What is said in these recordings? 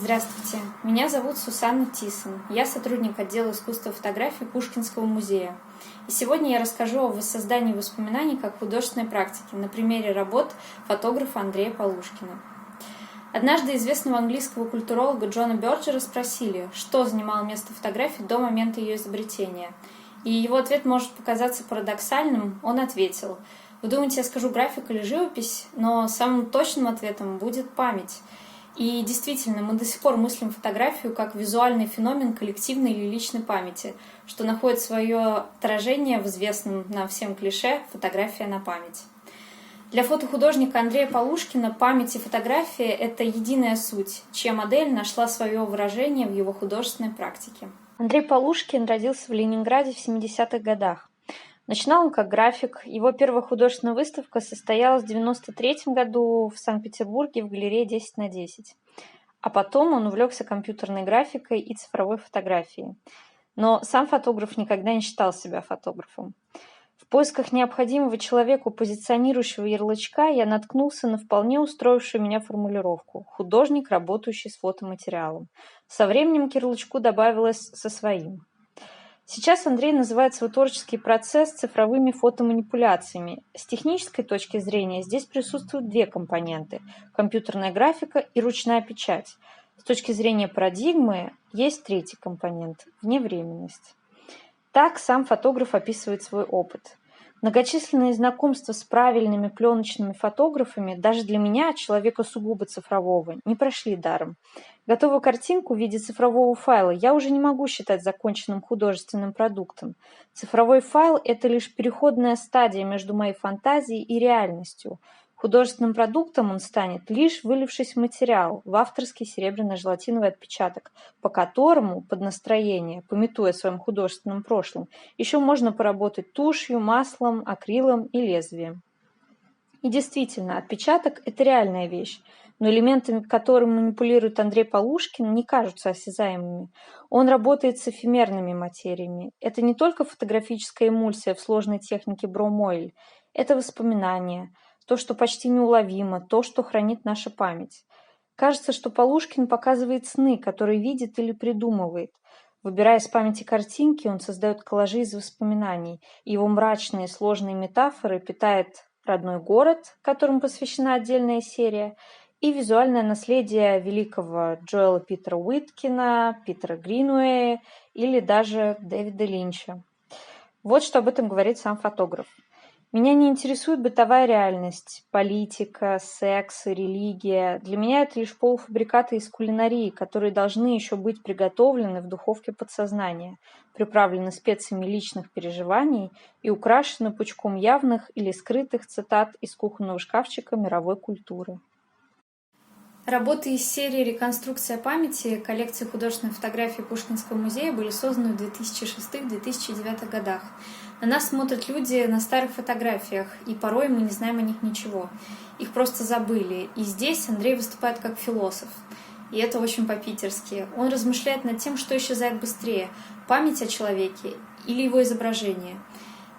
Здравствуйте, меня зовут Сусанна Тисон, я сотрудник отдела искусства фотографии Пушкинского музея. И сегодня я расскажу о воссоздании воспоминаний как художественной практики на примере работ фотографа Андрея Полушкина. Однажды известного английского культуролога Джона Бёрджера спросили, что занимало место фотографии до момента ее изобретения. И его ответ может показаться парадоксальным, он ответил: «Вы думаете, я скажу графика или живопись, но самым точным ответом будет память». И действительно, мы до сих пор мыслим фотографию как визуальный феномен коллективной или личной памяти, что находит свое отражение в известном нам всем клише «фотография на память». Для фотохудожника Андрея Полушкина память и фотография – это единая суть, чья модель нашла свое выражение в его художественной практике. Андрей Полушкин родился в Ленинграде в 70-х годах. Начинал он как график. Его первая художественная выставка состоялась в 1993 году в Санкт-Петербурге в галерее 10×10. А потом он увлекся компьютерной графикой и цифровой фотографией. Но сам фотограф никогда не считал себя фотографом. В поисках необходимого человеку позиционирующего ярлычка я наткнулся на вполне устроившую меня формулировку «художник, работающий с фотоматериалом». Со временем к ярлычку добавилось «со своим». Сейчас Андрей называет свой творческий процесс цифровыми фотоманипуляциями. С технической точки зрения здесь присутствуют две компоненты – компьютерная графика и ручная печать. С точки зрения парадигмы есть третий компонент – вневременность. Так сам фотограф описывает свой опыт. Многочисленные знакомства с правильными пленочными фотографами даже для меня, человека сугубо цифрового, не прошли даром. Готовую картинку в виде цифрового файла я уже не могу считать законченным художественным продуктом. Цифровой файл – это лишь переходная стадия между моей фантазией и реальностью. Художественным продуктом он станет, лишь вылившись в материал, в авторский серебряно-желатиновый отпечаток, по которому, под настроение, памятуя о своем художественном прошлом, еще можно поработать тушью, маслом, акрилом и лезвием. И действительно, отпечаток – это реальная вещь, но элементами, которыми манипулирует Андрей Полушкин, не кажутся осязаемыми. Он работает с эфемерными материями. Это не только фотографическая эмульсия в сложной технике Броумойль, это воспоминания, то, что почти неуловимо, то, что хранит наша память. Кажется, что Полушкин показывает сны, которые видит или придумывает. Выбирая из памяти картинки, он создает коллажи из воспоминаний. Его мрачные сложные метафоры питает родной город, которому посвящена отдельная серия, и визуальное наследие великого Джоэла Питера Уиткина, Питера Гринуэя или даже Дэвида Линча. Вот что об этом говорит сам фотограф. Меня не интересует бытовая реальность, политика, секс, религия. Для меня это лишь полуфабрикаты из кулинарии, которые должны еще быть приготовлены в духовке подсознания, приправлены специями личных переживаний и украшены пучком явных или скрытых цитат из кухонного шкафчика мировой культуры. Работы из серии «Реконструкция памяти» коллекции художественной фотографии Пушкинского музея были созданы в 2006-2009 годах. На нас смотрят люди на старых фотографиях, и порой мы не знаем о них ничего. Их просто забыли. И здесь Андрей выступает как философ. И это очень по-питерски. Он размышляет над тем, что исчезает быстрее – память о человеке или его изображение.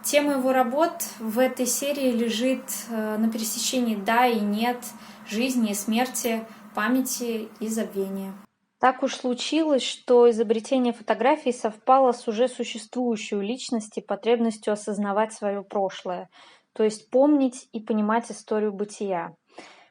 Тема его работ в этой серии лежит на пересечении «да» и «нет», жизни и смерти, памяти и забвения. Так уж случилось, что изобретение фотографии совпало с уже существующей у личности потребностью осознавать свое прошлое, то есть помнить и понимать историю бытия.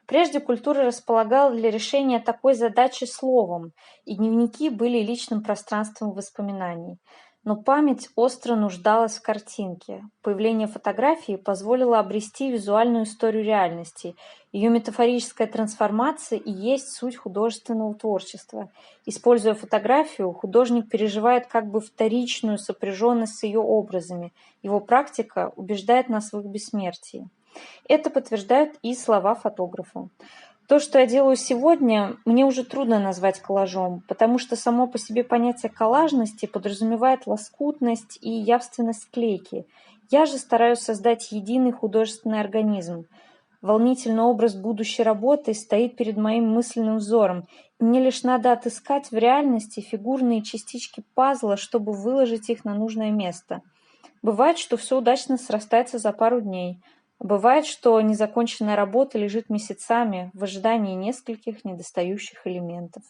Прежде культура располагала для решения такой задачи словом, и дневники были личным пространством воспоминаний. Но память остро нуждалась в картинке. Появление фотографии позволило обрести визуальную историю реальности. Ее метафорическая трансформация и есть суть художественного творчества. Используя фотографию, художник переживает как бы вторичную сопряженность с ее образами. Его практика убеждает нас в их бессмертии. Это подтверждают и слова фотографа. То, что я делаю сегодня, мне уже трудно назвать коллажом, потому что само по себе понятие коллажности подразумевает лоскутность и явственность клейки. Я же стараюсь создать единый художественный организм. Волнительный образ будущей работы стоит перед моим мысленным взором, и мне лишь надо отыскать в реальности фигурные частички пазла, чтобы выложить их на нужное место. Бывает, что все удачно срастается за пару дней. Бывает, что незаконченная работа лежит месяцами в ожидании нескольких недостающих элементов.